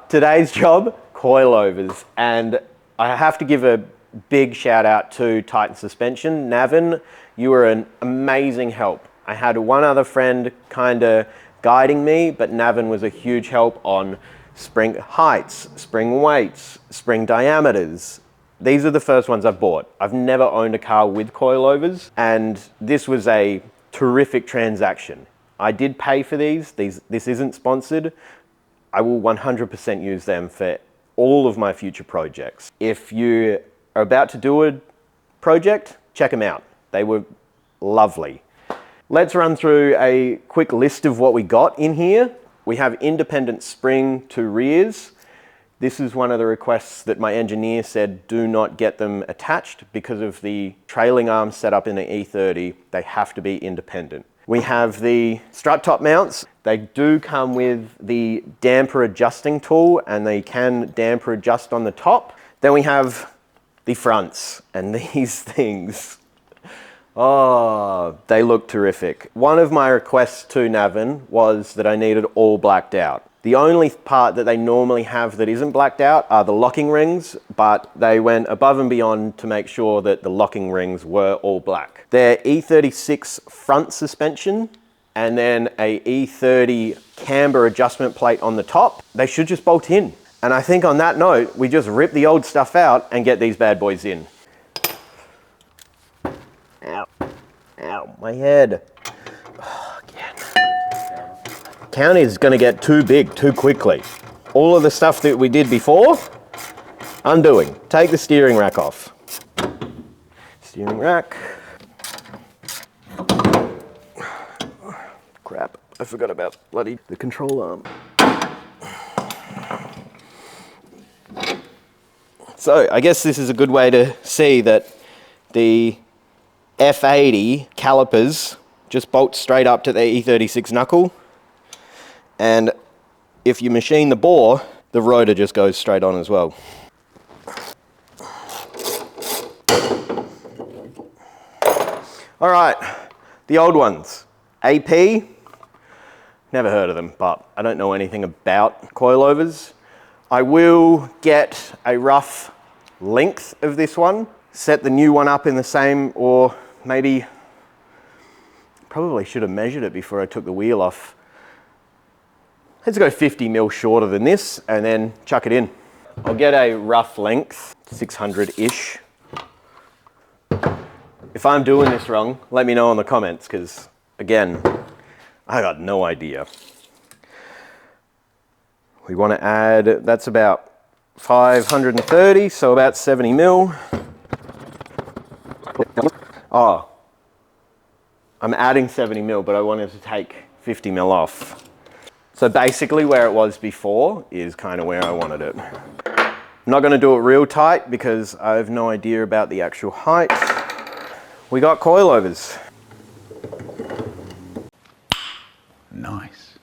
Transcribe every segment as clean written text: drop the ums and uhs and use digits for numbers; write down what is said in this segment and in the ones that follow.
Today's job, coilovers. And I have to give a big shout out to Titan Suspension. Navin, you were an amazing help. I had one other friend kind of guiding me, but Navin was a huge help on spring heights, spring weights, spring diameters. These are the first ones I've bought. I've never owned a car with coilovers, and this was a terrific transaction. I did pay for these. This isn't sponsored. I will 100% use them for all of my future projects. If you are about to do a project, check them out. They were lovely. Let's run through a quick list of what we got in here. We have independent spring to rears. This is one of the requests that my engineer said do not get them attached because of the trailing arms set up in the E30. They have to be independent. We have the strut top mounts. They do come with the damper adjusting tool and they can damper adjust on the top. Then we have the fronts, and these things, oh, they look terrific. One of my requests to Navin was that I needed all blacked out. The only part that they normally have that isn't blacked out are the locking rings, but they went above and beyond to make sure that the locking rings were all black. They're E36 front suspension and then a E30 camber adjustment plate on the top. They should just bolt in. And I think on that note, we just rip the old stuff out and get these bad boys in. Ow, ow, my head. Oh, again. County is gonna get too big too quickly. All of the stuff that we did before, undoing. Take the steering rack off. Steering rack. Crap, I forgot about bloody the control arm. So I guess this is a good way to see that the F80 calipers just bolt straight up to the E36 knuckle, and if you machine the bore, the rotor just goes straight on as well. All right, the old ones. AP, never heard of them, but I don't know anything about coilovers. I will get a rough length of this one, set the new one up in the same, or maybe, probably should have measured it before I took the wheel off. Let's go 50 mil shorter than this and then chuck it in. I'll get a rough length, 600-ish. If I'm doing this wrong, let me know in the comments, because again, I got no idea. We want to add, that's about 530, so about 70 mil. Oh, I'm adding 70 mil, but I wanted to take 50 mil off. So basically where it was before is kind of where I wanted it. I'm not going to do it real tight because I have no idea about the actual height. We got coilovers. Nice.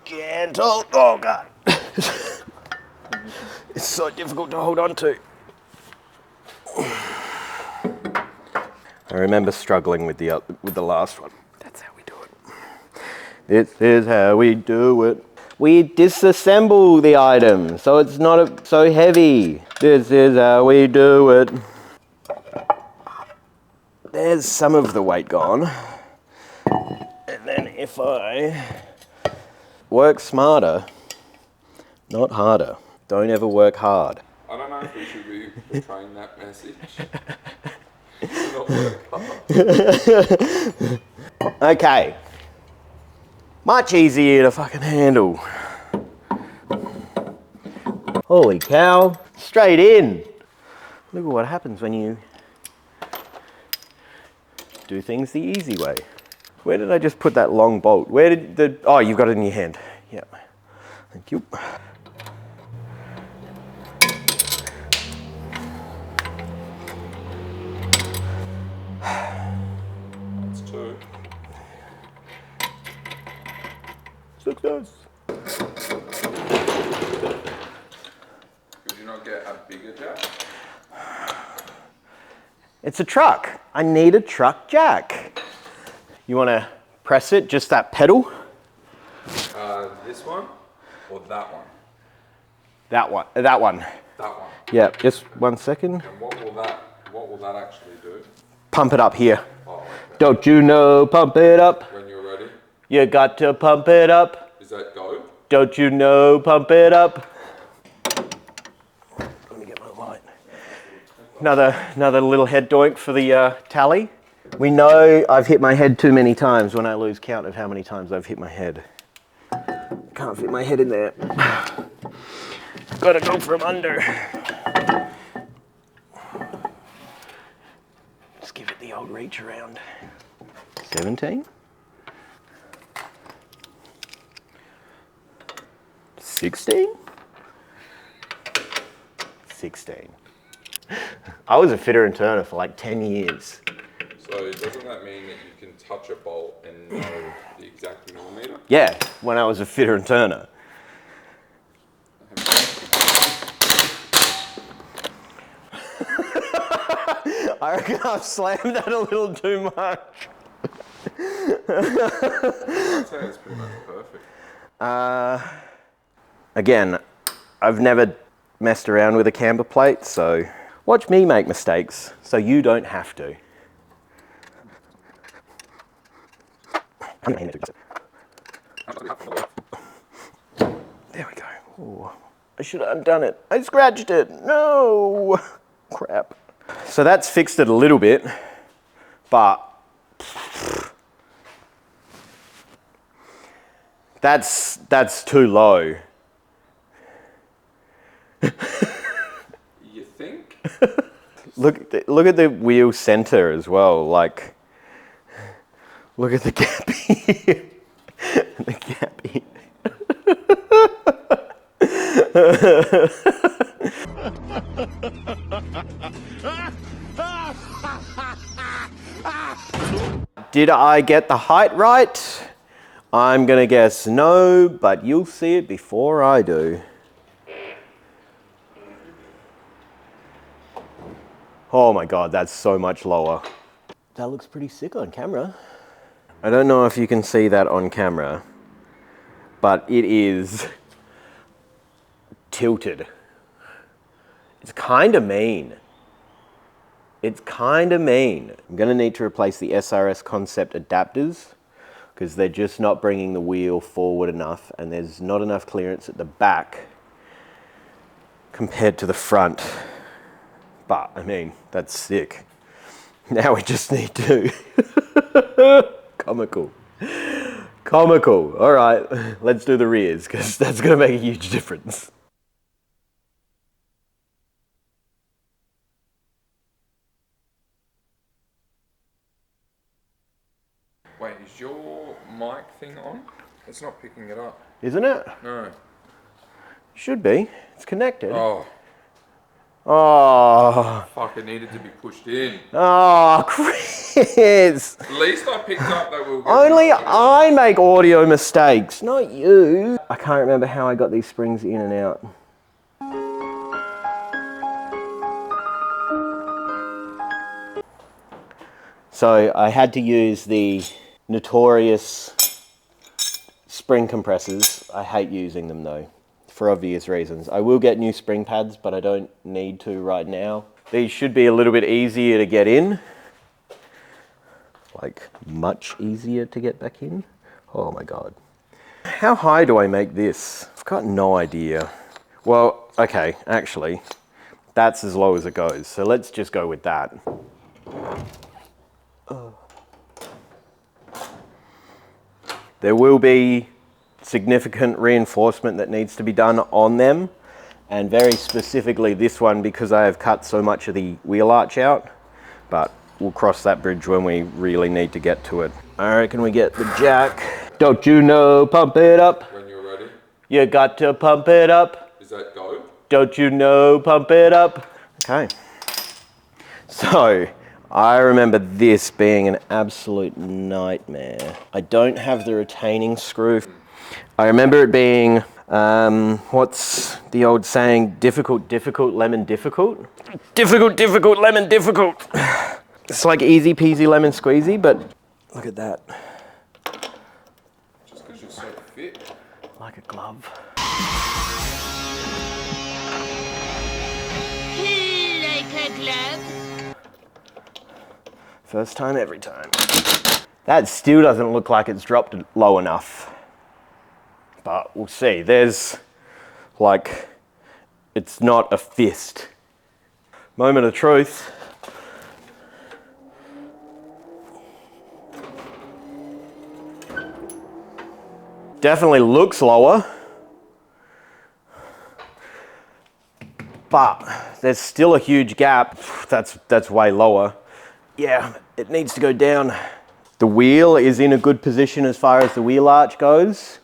Gentle. Oh God. It's so difficult to hold on to. I remember struggling with the last one. That's how we do it. This is how we do it. We disassemble the item so it's not so heavy. This is how we do it. There's some of the weight gone. And then if I work smarter, not harder. Don't ever work hard. I don't know if we should be portraying that message. Not work hard. Okay. Much easier to fucking handle. Holy cow. Straight in. Look at what happens when you do things the easy way. Where did I just put that long bolt? Where did the... Oh, you've got it in your hand. Yeah. Thank you. That's two. Success. Could you not get a bigger jack? It's a truck. I need a truck jack. You want to press it, just that pedal? This one or that one? That one. That one. That one. Yeah, just 1 second. And what will that actually do? Pump it up here. Oh, okay. Don't you know, pump it up. When you're ready. You got to pump it up. Is that go? Don't you know, pump it up. Let me get my light. Another little head doink for the tally. We know I've hit my head too many times when I lose count of how many times I've hit my head. Can't fit my head in there. Gotta go from under. Let's give it the old reach around. 17? 16? 16. I was a fitter and turner for like 10 years. So doesn't that mean that you can touch a bolt and know the exact millimeter? Yeah, when I was a fitter and turner. I reckon I've slammed that a little too much. I'd say it's pretty much perfect. Again, I've never messed around with a camber plate, so watch me make mistakes so you don't have to. There we go. Ooh, I should have undone it. I scratched it. No! Crap. So that's fixed it a little bit, but that's too low. You think? Look at the wheel center as well. Like, look at the gap here. The gap here. Did I get the height right? I'm gonna guess no, but you'll see it before I do. Oh my God, that's so much lower. That looks pretty sick on camera. I don't know if you can see that on camera, but it is tilted. It's kind of mean. It's kind of mean. I'm gonna need to replace the SRS concept adapters because they're just not bringing the wheel forward enough, and there's not enough clearance at the back compared to the front. But I mean, that's sick. Now we just need to. Comical. Comical. All right, let's do the rears because that's gonna make a huge difference. Wait, is your mic thing on? It's not picking it up. Isn't it? No. Should be. It's connected. Oh, Oh. fuck, it needed to be pushed in. Oh, Chris. At least I picked up that we were Only I make audio mistakes, not you. I can't remember how I got these springs in and out. So I had to use the notorious spring compressors. I hate using them though, for obvious reasons. I will get new spring pads, but I don't need to right now. These should be a little bit easier to get in. Like, much easier to get back in. Oh my God. How high do I make this? I've got no idea. Well, okay, actually, that's as low as it goes. So let's just go with that. There will be significant reinforcement that needs to be done on them, and very specifically this one because I have cut so much of the wheel arch out, but we'll cross that bridge when we really need to get to it. I reckon we get the jack. Don't you know, pump it up. When you're ready. You got to pump it up. Is that go? Don't you know, pump it up. Okay. So, I remember this being an absolute nightmare. I don't have the retaining screw. I remember it being, what's the old saying? Difficult, difficult, lemon, difficult? Difficult, difficult, lemon, difficult. It's like easy peasy lemon squeezy, but Look at that. Just because you're so fit. Like a glove. Like a glove. First time, every time. That still doesn't look like it's dropped low enough. But we'll see. There's like, it's not a fist. Moment of truth. Definitely looks lower. But there's still a huge gap. That's way lower. Yeah, it needs to go down. The wheel is in a good position as far as the wheel arch goes.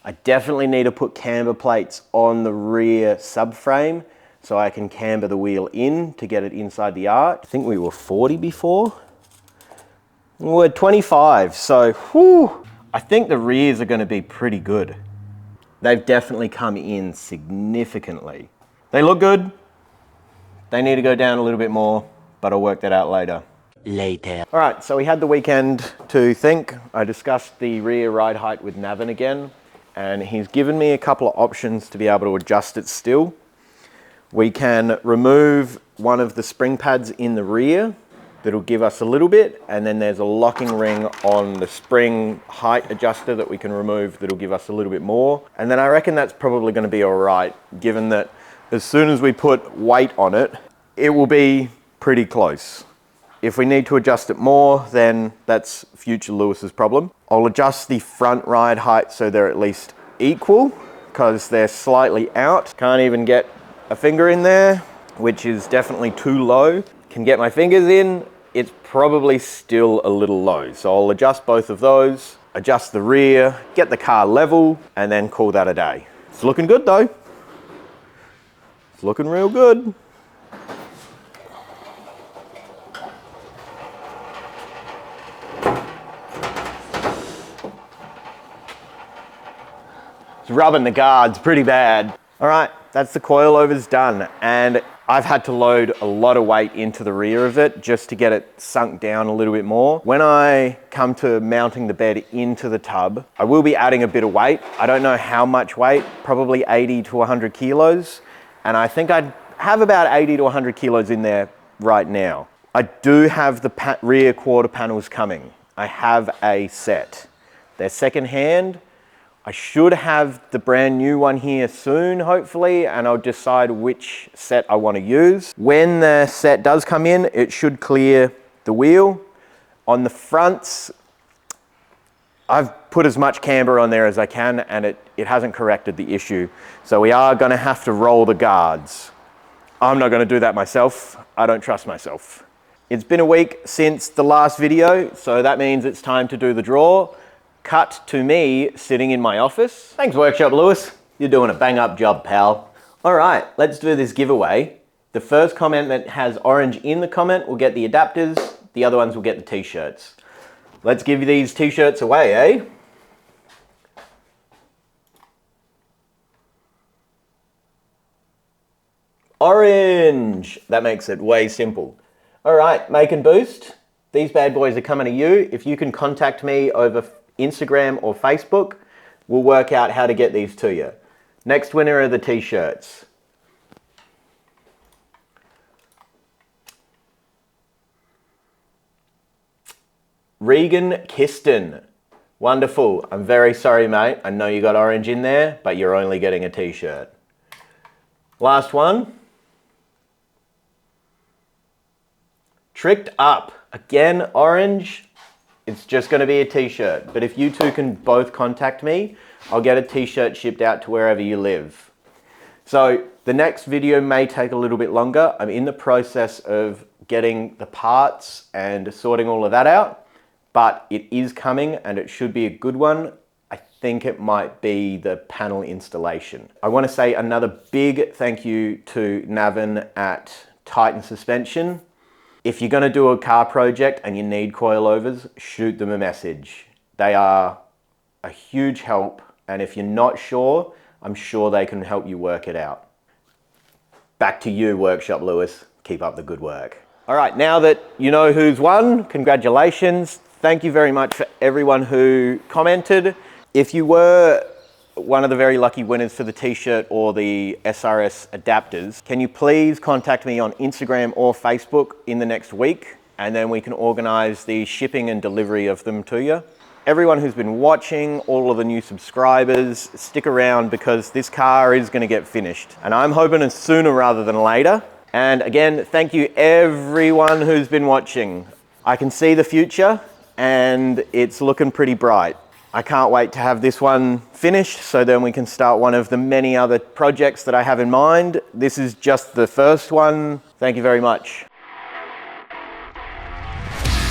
I definitely need to put camber plates on the rear subframe so I can camber the wheel in to get it inside the arch. I think we were 40 before. We're 25, so whew. I think the rears are going to be pretty good. They've definitely come in significantly. They look good. They need to go down a little bit more, but I'll work that out later. All right, so we had the weekend to think. I discussed the rear ride height with Navin again, and he's given me a couple of options to be able to adjust it still. We can remove one of the spring pads in the rear. That'll give us a little bit, and then there's a locking ring on the spring height adjuster that we can remove that'll give us a little bit more. And then I reckon that's probably going to be all right, given that as soon as we put weight on it, it will be pretty close. If we need to adjust it more, then that's future Lewis's problem. I'll adjust the front ride height so they're at least equal, because they're slightly out. Can't even get a finger in there, which is definitely too low. Can get my fingers in. It's probably still a little low. So I'll adjust both of those, adjust the rear, get the car level, and then call that a day. It's looking good though. It's looking real good. It's rubbing the guards pretty bad. All right, that's the coilovers done. And I've had to load a lot of weight into the rear of it just to get it sunk down a little bit more. When I come to mounting the bed into the tub, I will be adding a bit of weight. I don't know how much weight, probably 80 to 100 kilos. And I think I'd have about 80 to 100 kilos in there right now. I do have the rear quarter panels coming. I have a set. They're secondhand. I should have the brand new one here soon, hopefully, and I'll decide which set I want to use. When the set does come in, it should clear the wheel. On the fronts, I've put as much camber on there as I can, and it hasn't corrected the issue. So we are going to have to roll the guards. I'm not going to do that myself. I don't trust myself. It's been a week since the last video, so that means it's time to do the draw. Cut to me sitting in my office. Thanks, Workshop Lewis. You're doing a bang up job, pal. All right, let's do this giveaway. The first comment that has orange in the comment will get the adapters. The other ones will get the t-shirts. Let's give these t-shirts away, eh? Orange. That makes it way simple. All right, make and boost. These bad boys are coming to you. If you can contact me over Instagram or Facebook, we'll work out how to get these to you. Next winner are the t-shirts. Regan Kiston. Wonderful. I'm very sorry, mate. I know you got orange in there, but you're only getting a t-shirt. Last one. Tricked Up. Again, orange. It's just going to be a t-shirt. But if you two can both contact me, I'll get a t-shirt shipped out to wherever you live. So the next video may take a little bit longer. I'm in the process of getting the parts and sorting all of that out, but it is coming and it should be a good one. I think it might be the panel installation. I want to say another big thank you to Navin at Titan Suspension. If you're going to do a car project and you need coilovers, shoot them a message. They are a huge help, and if you're not sure, I'm sure they can help you work it out. Back to you, Workshop Lewis. Keep up the good work. All right, now that you know who's won, congratulations. Thank you very much for everyone who commented. If you were one of the very lucky winners for the t-shirt or the SRS adapters, can you please contact me on Instagram or Facebook in the next week, and then we can organize the shipping and delivery of them to you. Everyone who's been watching, all of the new subscribers, stick around because this car is going to get finished. And I'm hoping it's sooner rather than later. And again, thank you everyone who's been watching. I can see the future and it's looking pretty bright. I can't wait to have this one finished so then we can start one of the many other projects that I have in mind. This is just the first one. Thank you very much.